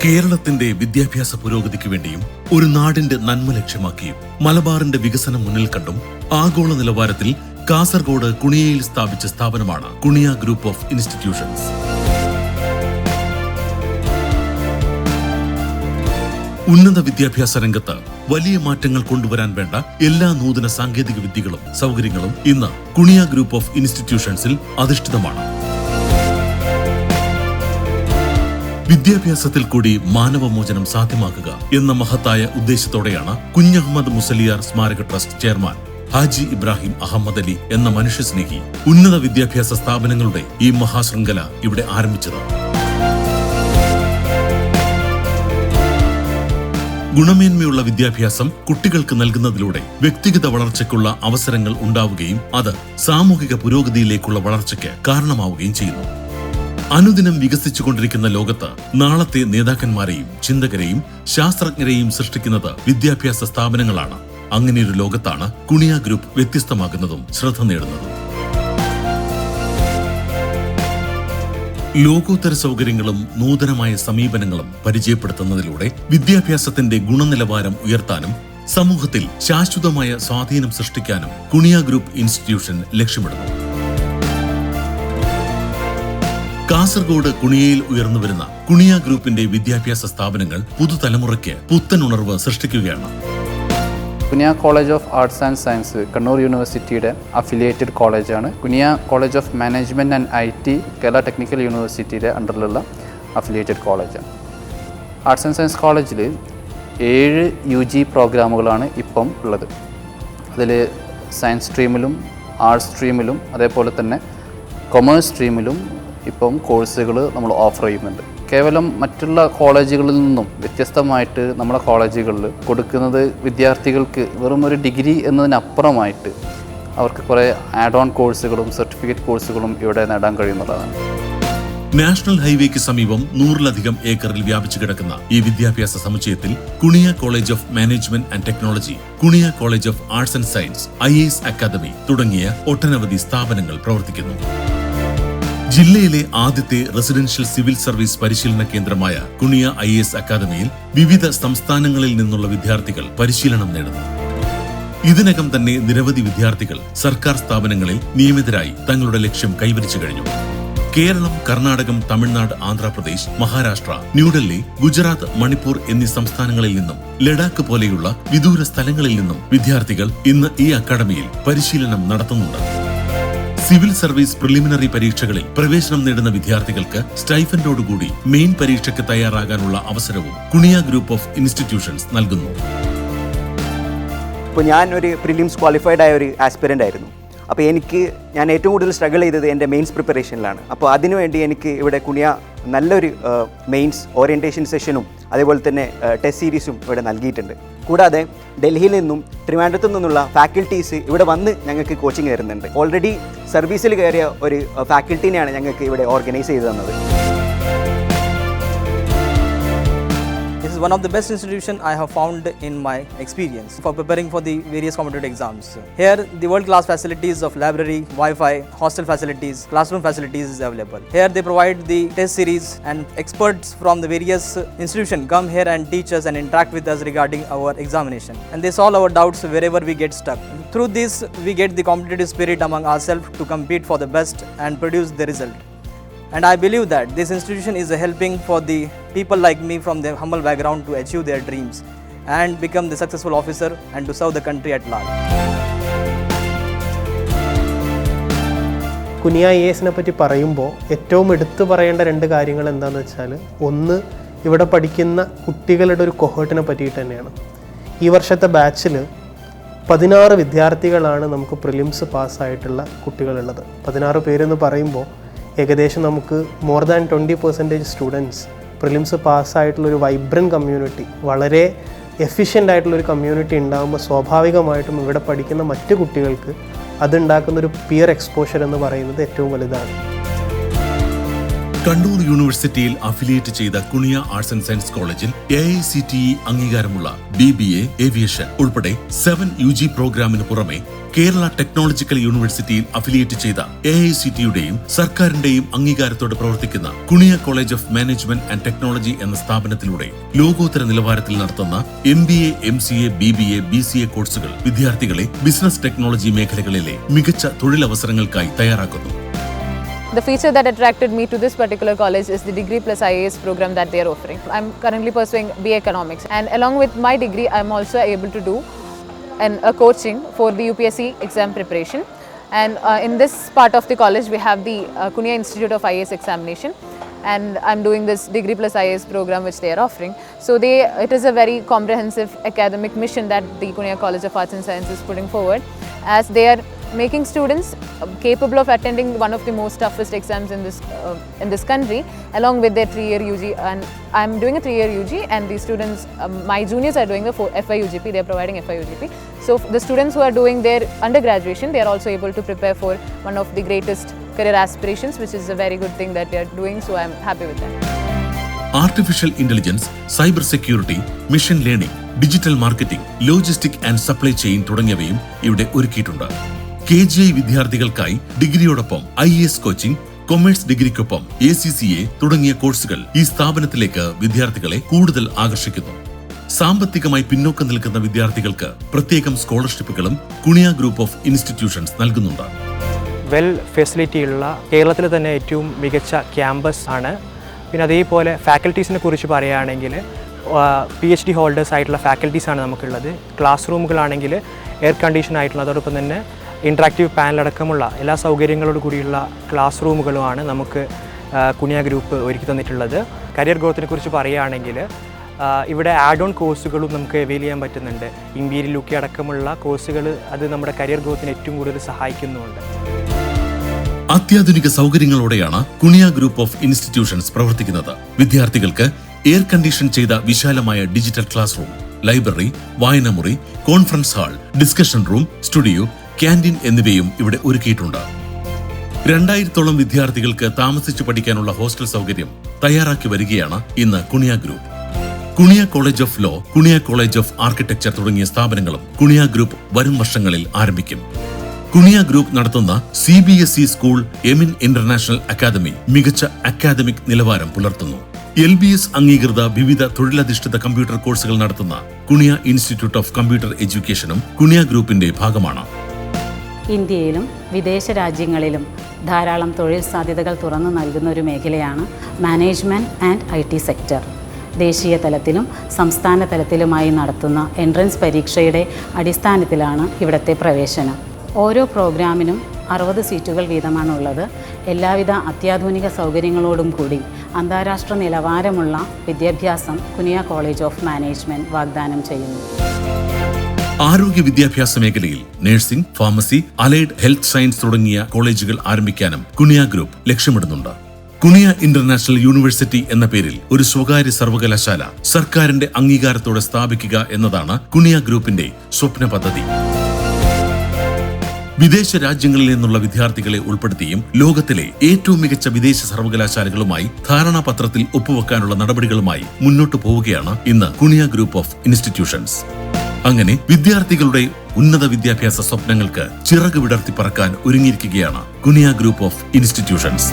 കേരളത്തിന്റെ വിദ്യാഭ്യാസ പുരോഗതിക്ക് വേണ്ടിയും ഒരു നാടിന്റെ നന്മ ലക്ഷ്യമാക്കിയും മലബാറിന്റെ വികസനം മുന്നിൽ കണ്ടും ആഗോള നിലവാരത്തിൽ കാസർഗോഡ് കുണിയയിൽ സ്ഥാപിച്ച സ്ഥാപനമാണ് കുണിയ ഗ്രൂപ്പ് ഓഫ് ഇൻസ്റ്റിറ്റ്യൂഷൻസ്. ഉന്നത വിദ്യാഭ്യാസ രംഗത്ത് വലിയ മാറ്റങ്ങൾ കൊണ്ടുവരാൻ വേണ്ട എല്ലാ നൂതന സാങ്കേതിക വിദ്യകളും സൗകര്യങ്ങളും ഇന്ന് കുണിയ ഗ്രൂപ്പ് ഓഫ് ഇൻസ്റ്റിറ്റ്യൂഷൻസിൽ അധിഷ്ഠിതമാണ്. വിദ്യാഭ്യാസത്തിൽ കൂടി മാനവമോചനം സാധ്യമാക്കുക എന്ന മഹത്തായ ഉദ്ദേശത്തോടെയാണ് കുഞ്ഞഹമ്മദ് മുസലിയാർ സ്മാരക ട്രസ്റ്റ് ചെയർമാൻ ഹാജി ഇബ്രാഹിം അഹമ്മദ് അലി എന്ന മനുഷ്യസ്നേഹി ഉന്നത വിദ്യാഭ്യാസ സ്ഥാപനങ്ങളുടെ ഈ മഹാശൃംഖല ഇവിടെ ആരംഭിച്ചത്. ഗുണമേന്മയുള്ള വിദ്യാഭ്യാസം കുട്ടികൾക്ക് നൽകുന്നതിലൂടെ വ്യക്തിഗത വളർച്ചയ്ക്കുള്ള അവസരങ്ങൾ ഉണ്ടാവുകയും അത് സാമൂഹിക പുരോഗതിയിലേക്കുള്ള വളർച്ചയ്ക്ക് കാരണമാവുകയും ചെയ്യുന്നു. അനുദിനം വികസിച്ചുകൊണ്ടിരിക്കുന്ന ലോകത്ത് നാളത്തെ നേതാക്കന്മാരെയും ചിന്തകരെയും ശാസ്ത്രജ്ഞരെയും സൃഷ്ടിക്കുന്നത് വിദ്യാഭ്യാസ സ്ഥാപനങ്ങളാണ്. അങ്ങനെയൊരു ലോകത്താണ് കുണിയ ഗ്രൂപ്പ് വ്യത്യസ്തമാകുന്നതും ശ്രദ്ധ നേടുന്നതും. ലോകോത്തര സൗകര്യങ്ങളും നൂതനമായ സമീപനങ്ങളും പരിചയപ്പെടുത്തുന്നതിലൂടെ വിദ്യാഭ്യാസത്തിന്റെ ഗുണനിലവാരം ഉയർത്താനും സമൂഹത്തിൽ ശാശ്വതമായ സ്വാധീനം സൃഷ്ടിക്കാനും കുണിയ ഗ്രൂപ്പ് ഇൻസ്റ്റിറ്റ്യൂഷൻ ലക്ഷ്യമിടുന്നു. കാസർഗോഡ് കുണിയയിൽ ഉയർന്നുവരുന്ന കുണിയ ഗ്രൂപ്പിന്റെ വിദ്യാഭ്യാസ സ്ഥാപനങ്ങൾ പുതുതലമുറയ്ക്ക് പുത്തൻ ഉണർവ് സൃഷ്ടിക്കുകയാണ്. Kuniya college of arts and science Kannur യൂണിവേഴ്സിറ്റിയുടെ അഫിലിയേറ്റഡ് കോളേജാണ്. Kuniya college of management and IT Kerala technical യൂണിവേഴ്സിറ്റിയുടെ അണ്ടറിലുള്ള അഫിലിയേറ്റഡ് കോളേജാണ്. ആർട്സ് ആൻഡ് സയൻസ് കോളേജിൽ 7 UG പ്രോഗ്രാമുകളാണ് ഇപ്പം ഉള്ളത്. അതിൽ സയൻസ് സ്ട്രീമിലും ആർട്സ് സ്ട്രീമിലും അതേപോലെ തന്നെ കൊമേഴ്സ് സ്ട്രീമിലും ഇപ്പം കോഴ്സുകൾ നമ്മൾ ഓഫർ ചെയ്യുന്നുണ്ട്. കേവലം മറ്റുള്ള കോളേജുകളിൽ നിന്നും വ്യത്യസ്തമായിട്ട് നമ്മുടെ കോളേജുകളിൽ കൊടുക്കുന്നത് വിദ്യാർത്ഥികൾക്ക് വെറും ഒരു ഡിഗ്രി എന്നതിനപ്പുറമായിട്ട് അവർക്ക് കുറേ ആഡ് ഓൺ കോഴ്സുകളും സർട്ടിഫിക്കറ്റ് കോഴ്സുകളും ഇവിടെ നേടാൻ കഴിയുന്നതാണ്. നാഷണൽ ഹൈവേക്ക് സമീപം 100-ലധികം ഏക്കറിൽ വ്യാപിച്ചു കിടക്കുന്ന ഈ വിദ്യാഭ്യാസ സമുച്ചയത്തിൽ Kuniya college of management and technology, Kuniya college of arts and science, IAS academy തുടങ്ങിയ ഒട്ടനവധി സ്ഥാപനങ്ങൾ പ്രവർത്തിക്കുന്നു. ജില്ലയിലെ ആദ്യത്തെ റെസിഡൻഷ്യൽ സിവിൽ സർവീസ് പരിശീലന കേന്ദ്രമായ കുണിയ IAS അക്കാദമിയിൽ വിവിധ സംസ്ഥാനങ്ങളിൽ നിന്നുള്ള വിദ്യാർത്ഥികൾ പരിശീലനം നേടുന്നു. ഇതിനകം തന്നെ നിരവധി വിദ്യാർത്ഥികൾ സർക്കാർ സ്ഥാപനങ്ങളിൽ നിയമിതരായി തങ്ങളുടെ ലക്ഷ്യം കൈവരിച്ചു കഴിഞ്ഞു. കേരളം, കർണാടകം, തമിഴ്നാട്, ആന്ധ്രാപ്രദേശ്, മഹാരാഷ്ട്ര, ന്യൂഡൽഹി, ഗുജറാത്ത്, മണിപ്പൂർ എന്നീ സംസ്ഥാനങ്ങളിൽ നിന്നും ലഡാക്ക് പോലെയുള്ള വിദൂര സ്ഥലങ്ങളിൽ നിന്നും വിദ്യാർത്ഥികൾ ഇന്ന് ഈ അക്കാദമിയിൽ പരിശീലനം നടത്തുന്നുണ്ട്. സിവിൽ സർവീസ് പ്രിലിമിനറി പരീക്ഷകളിൽ പ്രവേശനം നേടുന്ന വിദ്യാർത്ഥികൾക്ക് സ്റ്റൈഫൻഡോടുകൂടി മെയിൻ പരീക്ഷയ്ക്ക് തയ്യാറാകാനുള്ള അവസരവും കുണിയ ഗ്രൂപ്പ് ഓഫ് ഇൻസ്റ്റിറ്റ്യൂഷൻസ് നൽകുന്നു. ഇപ്പോൾ ഞാൻ ഒരു പ്രിലിംസ് ക്വാളിഫൈഡ് ആയ ഒരു ആസ്പിരൻ്റ് ആയിരുന്നു. അപ്പോൾ ഞാൻ ഏറ്റവും കൂടുതൽ സ്ട്രഗിൾ ചെയ്തത് എൻ്റെ മെയിൻസ് പ്രിപ്പറേഷനിലാണ്. അപ്പോൾ അതിനുവേണ്ടി എനിക്ക് ഇവിടെ കുണിയ നല്ലൊരു മെയിൻസ് ഓറിയൻറ്റേഷൻ സെഷനും അതേപോലെ തന്നെ ടെസ്റ്റ് സീരീസും ഇവിടെ നൽകിയിട്ടുണ്ട്. കൂടാതെ ഡൽഹിയിൽ നിന്നും ട്രിവാൻഡ്രത്തു നിന്നുള്ള ഫാക്കൽറ്റീസ് ഇവിടെ വന്ന് ഞങ്ങൾക്ക് കോച്ചിങ് തരുന്നുണ്ട്. ഓൾറെഡി സർവീസിൽ കയറിയ ഒരു ഫാക്കൽറ്റീനെയാണ് ഞങ്ങൾക്ക് ഇവിടെ ഓർഗനൈസ് ചെയ്തു തന്നത്. This is one of the best institutions I have found in my experience for preparing for the various competitive exams. Here, the world-class facilities of library, Wi-Fi, hostel facilities, classroom facilities is available. Here, they provide the test series and experts from the various institutions come here and teach us and interact with us regarding our examination. And they solve our doubts wherever we get stuck. Through this, we get the competitive spirit among ourselves to compete for the best and produce the result. And I believe that this institution is helping for the people like me from their humble background to achieve their dreams and become the successful officer and to serve the country at large. കുനിയ IASനെ പറ്റി പറയുമ്പോൾ ഏറ്റവും എടുത്തു പറയേണ്ട 2 കാര്യങ്ങൾ എന്താണെന്ന് വെച്ചാൽ, ഒന്ന് ഇവിടെ പഠിക്കുന്ന കുട്ടികളുടെ ഒരു കൊഹോർട്ടിനെ പറ്റിയിട്ട് തന്നെയാണ്. ഈ വർഷത്തെ ബാച്ചിൽ 16 വിദ്യാർത്ഥികളാണ് നമുക്ക് പ്രിലിംസ് പാസ്സായിട്ടുള്ള കുട്ടികളുള്ളത്. 16 പേരെന്ന് പറയുമ്പോൾ ഏകദേശം നമുക്ക് മോർ ദാൻ 20% സ്റ്റുഡൻസ് പ്രിലിംസ് പാസ്സായിട്ടുള്ളൊരു വൈബ്രൻറ്റ് കമ്മ്യൂണിറ്റി, വളരെ എഫിഷ്യൻ്റ് ആയിട്ടുള്ളൊരു കമ്മ്യൂണിറ്റി ഉണ്ടാകുമ്പോൾ സ്വാഭാവികമായിട്ടും ഇവിടെ പഠിക്കുന്ന മറ്റ് കുട്ടികൾക്ക് അതുണ്ടാക്കുന്നൊരു പിയർ എക്സ്പോഷർ എന്ന് പറയുന്നത് ഏറ്റവും വലുതാണ്. കണ്ണൂർ യൂണിവേഴ്സിറ്റിയിൽ അഫിലിയേറ്റ് ചെയ്ത കുണിയ ആർട്സ് ആൻഡ് സയൻസ് കോളേജിൽ AICTE അംഗീകാരമുള്ള BBA ഏവിയേഷൻ ഉൾപ്പെടെ 7 UG പ്രോഗ്രാമിന് പുറമെ കേരള ടെക്നോളജിക്കൽ യൂണിവേഴ്സിറ്റിയിൽ അഫിലിയേറ്റ് ചെയ്ത AICTEയുടെയും സർക്കാരിന്റെയും അംഗീകാരത്തോടെ പ്രവർത്തിക്കുന്ന Kuniya college of management and technology എന്ന സ്ഥാപനത്തിലൂടെ ലോകോത്തര നിലവാരത്തിൽ നടത്തുന്ന MBA, MCA, BBA, BCA കോഴ്സുകൾ വിദ്യാർത്ഥികളെ ബിസിനസ് ടെക്നോളജി മേഖലകളിലെ മികച്ച തൊഴിലവസരങ്ങൾക്കായി തയ്യാറാക്കുന്നു. The feature that attracted me to this particular college is the degree plus IAS program that they are offering. I'm currently pursuing BA Economics, and along with my degree, I'm also able to do a coaching for the UPSC exam preparation. And in this part of the college, we have the Kunia Institute of IAS Examination, and I'm doing this degree plus IAS program which they are offering. So it is a very comprehensive academic mission that the Kunia College of Arts and Science is putting forward, as they are making students capable of attending one of the most toughest exams in this country, along with their 3-year UG. And I'm doing a 3-year UG, and the students, my juniors are doing the FYUGP. They are providing FYUGP. So the students who are doing their undergraduation, they are also able to prepare for one of the greatest career aspirations, which is a very good thing that they are doing. So I'm happy with that. Artificial intelligence, cyber security, mission learning, digital marketing, logistic and supply chain തുടങ്ങിയവയും ഇവിടെ ഒരുക്കിയിട്ടുണ്ട്. KGI വിദ്യാർത്ഥികൾക്കായി ഡിഗ്രിയോടൊപ്പം IAS coaching, commerce ഡിഗ്രിക്കൊപ്പം ACCA തുടങ്ങിയ കോഴ്സുകൾ ഈ സ്ഥാപനത്തിലേക്ക് വിദ്യാർത്ഥികളെ കൂടുതൽ ആകർഷിക്കുന്നു. സാമ്പത്തികമായി പിന്നോക്കം നിൽക്കുന്ന വിദ്യാർത്ഥികൾക്ക് പ്രത്യേകം സ്കോളർഷിപ്പുകളും കുണിയ ഗ്രൂപ്പ് ഓഫ് ഇൻസ്റ്റിറ്റ്യൂഷൻസ് നൽകുന്നുണ്ട്. വെൽ ഫെസിലിറ്റിയുള്ള കേരളത്തിലെ തന്നെ ഏറ്റവും മികച്ച ക്യാമ്പസ് ആണ്. പിന്നെ അതേപോലെ ഫാക്കൽറ്റീസിനെ കുറിച്ച് പറയുകയാണെങ്കിൽ PhD ഹോൾഡേഴ്സ് ആയിട്ടുള്ള ഫാക്കൽറ്റീസാണ് നമുക്കുള്ളത്. ക്ലാസ് റൂമുകളാണെങ്കിൽ എയർ കണ്ടീഷൻ ആയിട്ടുള്ള, അതോടൊപ്പം തന്നെ ഇൻട്രാക്റ്റീവ് പാനലടക്കമുള്ള എല്ലാ സൗകര്യങ്ങളോട് കൂടിയുള്ള ക്ലാസ് റൂമുകളുമാണ് നമുക്ക് കുണിയ ഗ്രൂപ്പ് ഒരുക്കി തന്നിട്ടുള്ളത്. കരിയർ ഗ്രോത്തിനെ കുറിച്ച് പറയുകയാണെങ്കിൽ ഇവിടെ ആഡ് ഓൺ കോഴ്സുകളും നമുക്ക് അവൈൽ ചെയ്യാൻ പറ്റുന്നുണ്ട്. ഇമ്പീരിയൽ UK അടക്കമുള്ള കോഴ്സുകൾ അത് നമ്മുടെ കരിയർ ഗ്രോത്തിന് ഏറ്റവും കൂടുതൽ സഹായിക്കുന്നുണ്ട്. അത്യാധുനിക സൗകര്യങ്ങളോടെയാണ് കുണിയ ഗ്രൂപ്പ് ഓഫ് ഇൻസ്റ്റിറ്റ്യൂഷൻസ് പ്രവർത്തിക്കുന്നത്. വിദ്യാർത്ഥികൾക്ക് എയർ കണ്ടീഷൻ ചെയ്ത വിശാലമായ ഡിജിറ്റൽ ക്ലാസ് റൂം, ലൈബ്രറി, വായനമുറി, conference hall, discussion room, studio, canteen എന്നിവയും ഇവിടെ ഒരുക്കിയിട്ടുണ്ട്. 2000-ഓളം വിദ്യാർത്ഥികൾക്ക് താമസിച്ചു പഠിക്കാനുള്ള ഹോസ്റ്റൽ സൗകര്യം തയ്യാറാക്കി വരികയാണ് ഇന്ന് Kuniya group. Kuniya college of law, Kuniya college of architecture തുടങ്ങിയ സ്ഥാപനങ്ങളും കുണിയ ഗ്രൂപ്പ് വരും വർഷങ്ങളിൽ ആരംഭിക്കും. കുണിയ ഗ്രൂപ്പ് നടത്തുന്ന CBSE school Emin international academy മികച്ച അക്കാദമിക് നിലവാരം പുലർത്തുന്നു. LBS അംഗീകൃത വിവിധ തൊഴിലധിഷ്ഠിത കമ്പ്യൂട്ടർ കോഴ്സുകൾ നടത്തുന്ന കുണിയ ഇൻസ്റ്റിറ്റ്യൂട്ട് ഓഫ് കമ്പ്യൂട്ടർ എഡ്യൂക്കേഷനും കുണിയ ഗ്രൂപ്പിന്റെ ഭാഗമാണ്. ഇന്ത്യയിലും വിദേശ രാജ്യങ്ങളിലും ധാരാളം തൊഴിൽ സാധ്യതകൾ തുറന്നു നൽകുന്ന ഒരു മേഖലയാണ് മാനേജ്മെൻറ്റ് ആൻഡ് IT സെക്ടർ. ദേശീയ തലത്തിലും സംസ്ഥാന തലത്തിലുമായി നടത്തുന്ന എൻട്രൻസ് പരീക്ഷയുടെ അടിസ്ഥാനത്തിലാണ് ഇവിടുത്തെ പ്രവേശനം. ഓരോ പ്രോഗ്രാമിനും 60 സീറ്റുകൾ വീതമാണുള്ളത്. എല്ലാവിധ അത്യാധുനിക സൗകര്യങ്ങളോടും കൂടി അന്താരാഷ്ട്ര നിലവാരമുള്ള വിദ്യാഭ്യാസം കുനിയ കോളേജ് ഓഫ് മാനേജ്മെൻറ്റ് വാഗ്ദാനം ചെയ്യുന്നു. ആരോഗ്യ വിദ്യാഭ്യാസ മേഖലയിൽ nursing, pharmacy, allied health science തുടങ്ങിയ കോളേജുകൾ ആരംഭിക്കാനും കുണിയ ഗ്രൂപ്പ് ലക്ഷ്യമിടുന്നുണ്ട്. കുണിയ ഇന്റർനാഷണൽ യൂണിവേഴ്സിറ്റി എന്ന പേരിൽ ഒരു സ്വകാര്യ സർവകലാശാല സർക്കാരിന്റെ അംഗീകാരത്തോടെ സ്ഥാപിക്കുക എന്നതാണ് കുണിയ ഗ്രൂപ്പിന്റെ സ്വപ്ന പദ്ധതി. വിദേശ രാജ്യങ്ങളിൽ നിന്നുള്ള വിദ്യാർത്ഥികളെ ഉൾപ്പെടുത്തിയും ലോകത്തിലെ ഏറ്റവും മികച്ച വിദേശ സർവകലാശാലകളുമായി ധാരണാപത്രത്തിൽ ഒപ്പുവെക്കാനുള്ള നടപടികളുമായി മുന്നോട്ടു പോവുകയാണ് ഇന്ന് കുണിയ ഗ്രൂപ്പ് ഓഫ് ഇൻസ്റ്റിറ്റ്യൂഷൻസ്. അങ്ങനെ വിദ്യാർത്ഥികളുടെ ഉന്നത വിദ്യാഭ്യാസ സ്വപ്നങ്ങൾക്ക് ചിറക് വിടർത്തി പറക്കാൻ ഒരുങ്ങിയിരിക്കുകയാണ് കുണിയ ഗ്രൂപ്പ് ഓഫ് ഇൻസ്റ്റിറ്റ്യൂഷൻസ്.